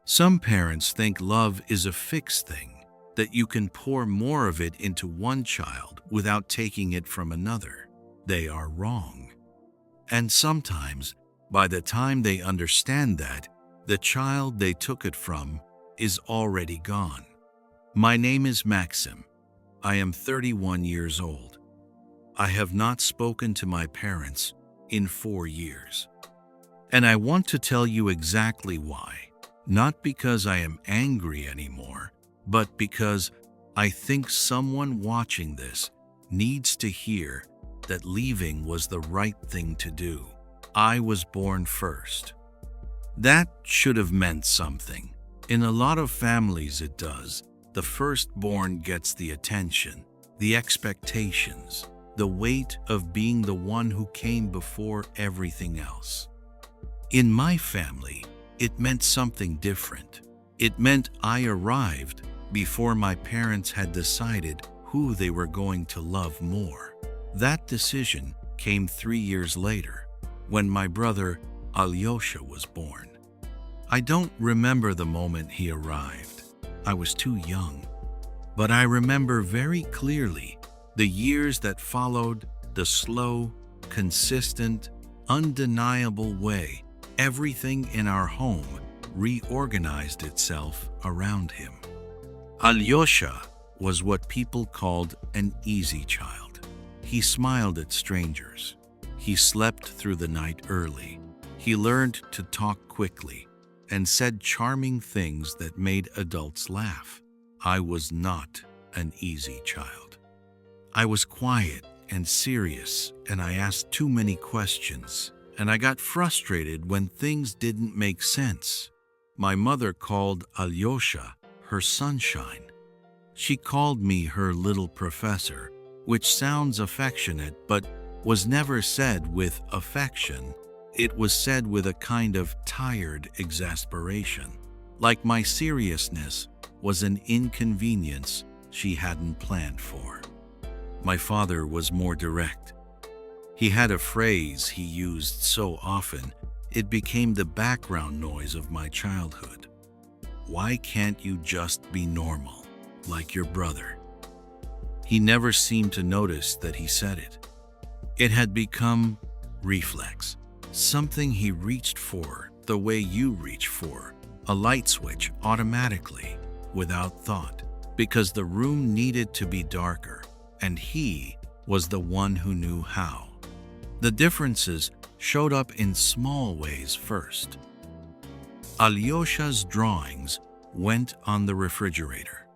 Some parents think love is a fixed thing, that you can pour more of it into one child without taking it from another. They are wrong. And sometimes, by the time they understand that, the child they took it from is already gone. My name is Maxim. I am 31 years old. I have not spoken to my parents in 4 years. And I want to tell you exactly why. Not because I am angry anymore, but because I think someone watching this needs to hear that leaving was the right thing to do. I was born first. That should have meant something. In a lot of families it does. The firstborn gets the attention, the expectations, the weight of being the one who came before everything else. In my family, it meant something different. It meant I arrived before my parents had decided who they were going to love more. That decision came 3 years later, when my brother Alyosha was born. I don't remember the moment he arrived. I was too young. But I remember very clearly the years that followed, the slow, consistent, undeniable way everything in our home reorganized itself around him. Alyosha was what people called an easy child. He smiled at strangers. He slept through the night early. He learned to talk quickly and said charming things that made adults laugh. I was not an easy child. I was quiet and serious, and I asked too many questions, and I got frustrated when things didn't make sense. My mother called Alyosha her sunshine. She called me her little professor, which sounds affectionate but was never said with affection. It was said with a kind of tired exasperation, like my seriousness was an inconvenience she hadn't planned for. My father was more direct. He had a phrase he used so often, it became the background noise of my childhood. Why can't you just be normal, like your brother? He never seemed to notice that he said it. It had become reflex, something he reached for the way you reach for a light switch automatically, without thought, because the room needed to be darker, and he was the one who knew how. The differences showed up in small ways first. Alyosha's drawings went on the refrigerator.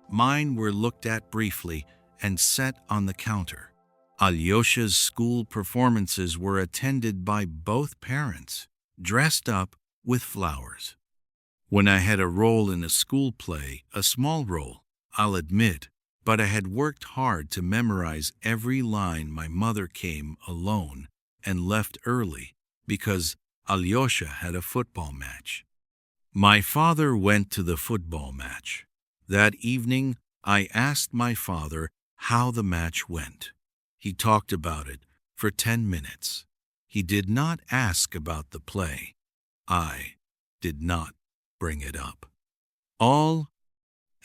Mine were looked at briefly and set on the counter. Alyosha's school performances were attended by both parents, dressed up with flowers. When I had a role in a school play, a small role, I'll admit, but I had worked hard to memorize every line. My mother came alone and left early because Alyosha had a football match. My father went to the football match. That evening, I asked my father how the match went. He talked about it for 10 minutes. He did not ask about the play. I did not bring it up.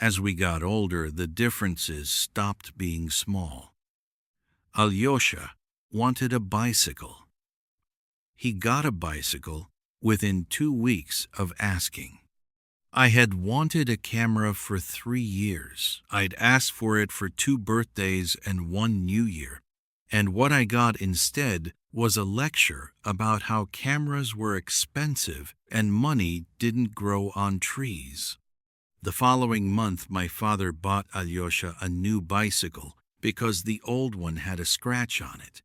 As we got older, the differences stopped being small. Alyosha wanted a bicycle. He got a bicycle within 2 weeks of asking. I had wanted a camera for 3 years. I'd asked for it for 2 birthdays and 1 New Year. And what I got instead was a lecture about how cameras were expensive and money didn't grow on trees. The following month, my father bought Alyosha a new bicycle because the old one had a scratch on it.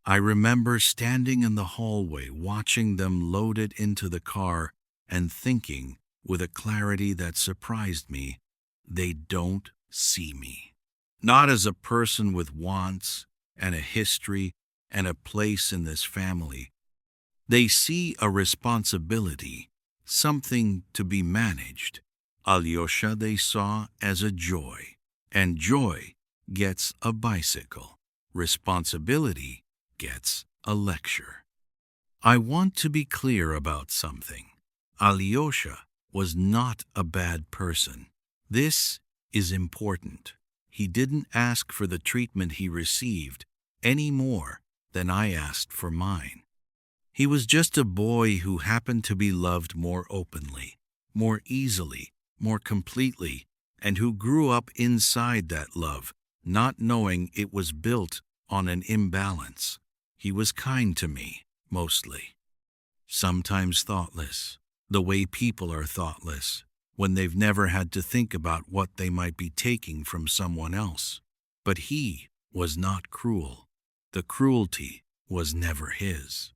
I remember standing in the hallway watching them load it into the car and thinking, with a clarity that surprised me, they don't see me. Not as a person with wants and a history and a place in this family. They see a responsibility, something to be managed. Alyosha they saw as a joy, and joy gets a bicycle. Responsibility gets a lecture. I want to be clear about something. Alyosha was not a bad person. This is important. He didn't ask for the treatment he received any more than I asked for mine. He was just a boy who happened to be loved more openly, more easily, more completely, and who grew up inside that love, not knowing it was built on an imbalance. He was kind to me, mostly. Sometimes thoughtless, the way people are thoughtless, when they've never had to think about what they might be taking from someone else. But he was not cruel. The cruelty was never his.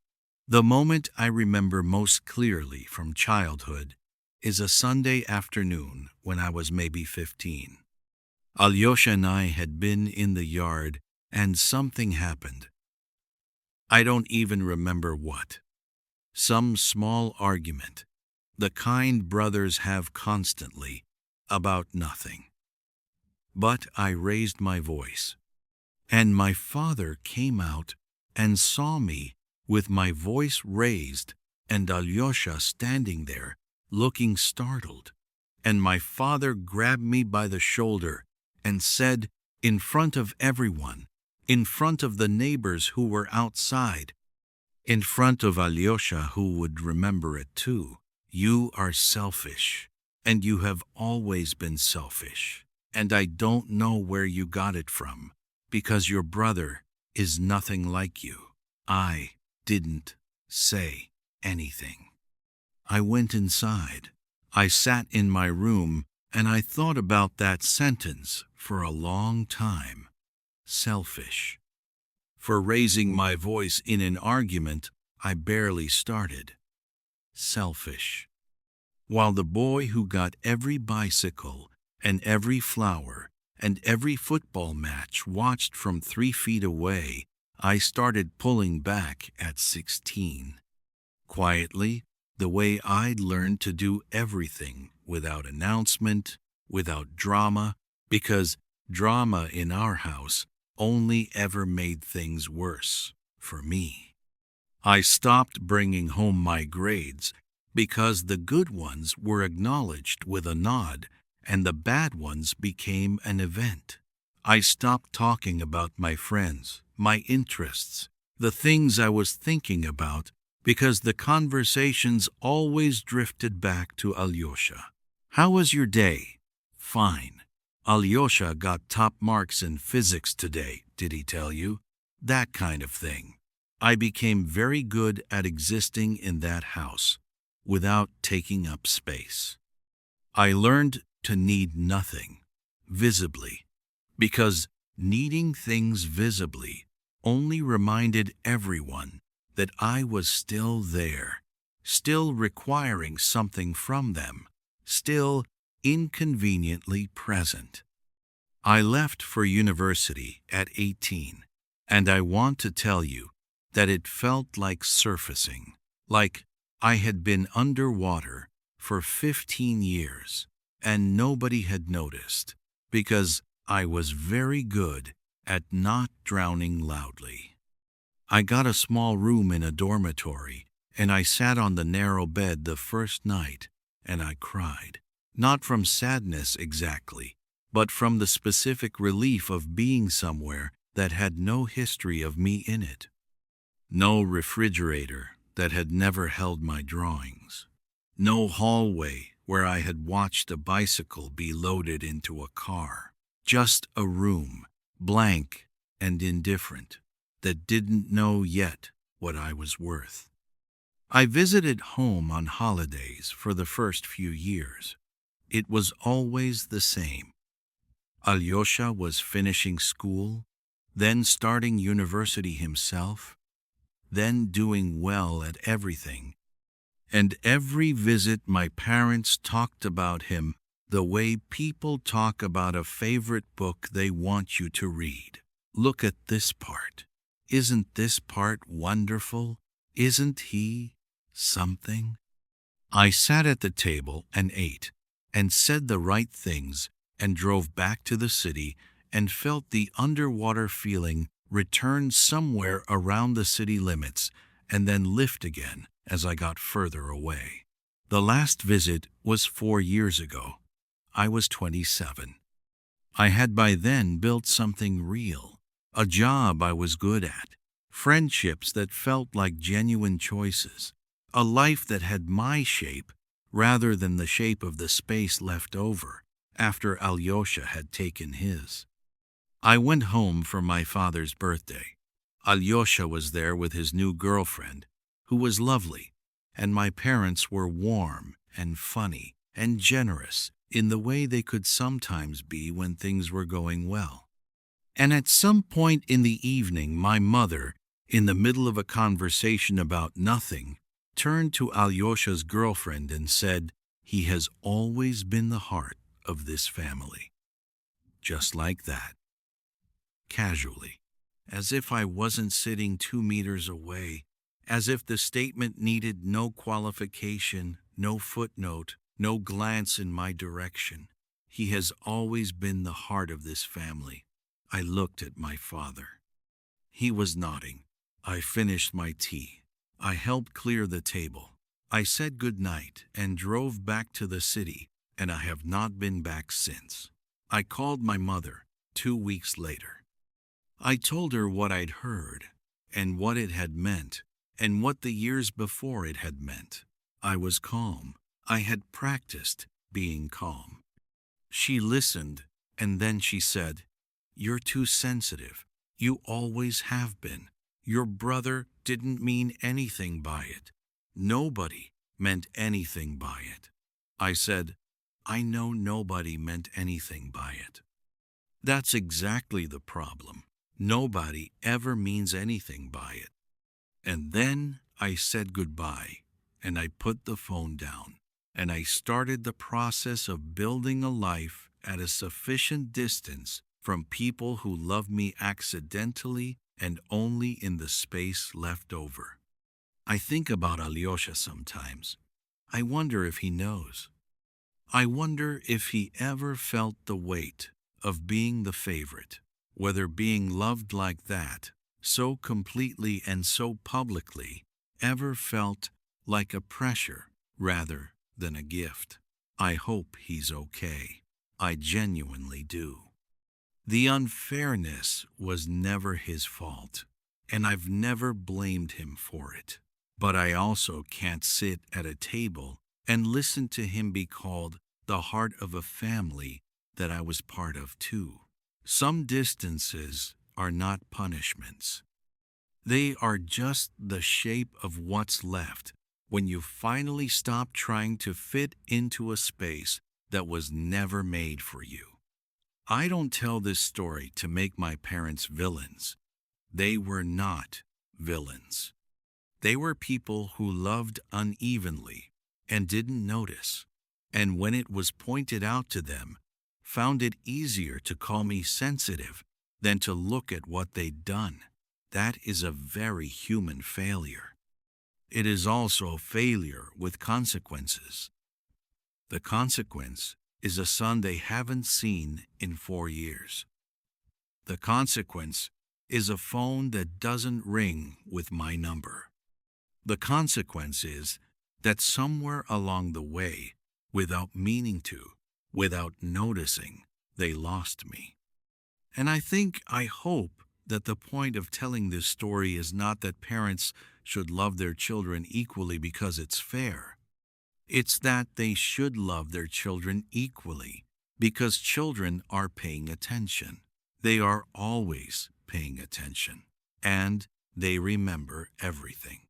The moment I remember most clearly from childhood is a Sunday afternoon when I was maybe 15. Alyosha and I had been in the yard and something happened. I don't even remember what. Some small argument, the kind brothers have constantly, about nothing. But I raised my voice, and my father came out and saw me with my voice raised and Alyosha standing there, looking startled. And my father grabbed me by the shoulder and said, in front of everyone, in front of the neighbors who were outside, in front of Alyosha who would remember it too, "You are selfish, and you have always been selfish, and I don't know where you got it from, because your brother is nothing like you." I didn't say anything. I went inside. I sat in my room and I thought about that sentence for a long time. Selfish. For raising my voice in an argument I barely started. Selfish. While the boy who got every bicycle and every flower and every football match watched from 3 feet away, I started pulling back at 16. Quietly, the way I'd learned to do everything without announcement, without drama, because drama in our house only ever made things worse for me. I stopped bringing home my grades because the good ones were acknowledged with a nod and the bad ones became an event. I stopped talking about my friends, my interests, the things I was thinking about, because the conversations always drifted back to Alyosha. "How was your day?" "Fine." "Alyosha got top marks in physics today, did he tell you?" That kind of thing. I became very good at existing in that house without taking up space. I learned to need nothing, visibly, because needing things visibly only reminded everyone that I was still there, still requiring something from them, still inconveniently present. I left for university at 18, and I want to tell you that it felt like surfacing, like I had been underwater for 15 years, and nobody had noticed, because I was very good at not drowning loudly. I got a small room in a dormitory, and I sat on the narrow bed the first night, and I cried. Not from sadness exactly, but from the specific relief of being somewhere that had no history of me in it. No refrigerator that had never held my drawings. No hallway where I had watched a bicycle be loaded into a car. Just a room, blank and indifferent, that didn't know yet what I was worth. I visited home on holidays for the first few years. It was always the same. Alyosha was finishing school, then starting university himself, then doing well at everything. And every visit my parents talked about him the way people talk about a favorite book they want you to read. "Look at this part. Isn't this part wonderful? Isn't he something?" I sat at the table and ate, and said the right things, and drove back to the city, and felt the underwater feeling return somewhere around the city limits, and then lift again as I got further away. The last visit was 4 years ago. I was 27. I had by then built something real, a job I was good at, friendships that felt like genuine choices, a life that had my shape rather than the shape of the space left over after Alyosha had taken his. I went home for my father's birthday. Alyosha was there with his new girlfriend, who was lovely, and my parents were warm and funny and generous in the way they could sometimes be when things were going well. And at some point in the evening, my mother, in the middle of a conversation about nothing, turned to Alyosha's girlfriend and said, "He has always been the heart of this family." Just like that, casually, as if I wasn't sitting 2 meters away, as if the statement needed no qualification, no footnote, no glance in my direction. He has always been the heart of this family. I looked at my father. He was nodding. I finished my tea. I helped clear the table. I said good night and drove back to the city, and I have not been back since. I called my mother 2 weeks later. I told her what I'd heard, and what it had meant, and what the years before it had meant. I was calm. I had practiced being calm. She listened, and then she said, "You're too sensitive. You always have been. Your brother didn't mean anything by it. Nobody meant anything by it." I said, "I know nobody meant anything by it." That's exactly the problem. Nobody ever means anything by it. And then I said goodbye, and I put the phone down, and I started the process of building a life at a sufficient distance from people who love me accidentally and only in the space left over. I think about Alyosha sometimes. I wonder if he knows. I wonder if he ever felt the weight of being the favorite, whether being loved like that, so completely and so publicly, ever felt like a pressure rather than a gift. I hope he's okay. I genuinely do. The unfairness was never his fault, and I've never blamed him for it. But I also can't sit at a table and listen to him be called the heart of a family that I was part of too. Some distances are not punishments. They are just the shape of what's left when you finally stop trying to fit into a space that was never made for you. I don't tell this story to make my parents villains. They were not villains. They were people who loved unevenly and didn't notice, and when it was pointed out to them, found it easier to call me sensitive than to look at what they'd done. That is a very human failure. It is also a failure with consequences. The consequence is a son they haven't seen in 4 years. The consequence is a phone that doesn't ring with my number. The consequence is that somewhere along the way, without meaning to, without noticing, they lost me. And I hope that the point of telling this story is not that parents should love their children equally because it's fair. It's that they should love their children equally because children are paying attention. They are always paying attention, and they remember everything.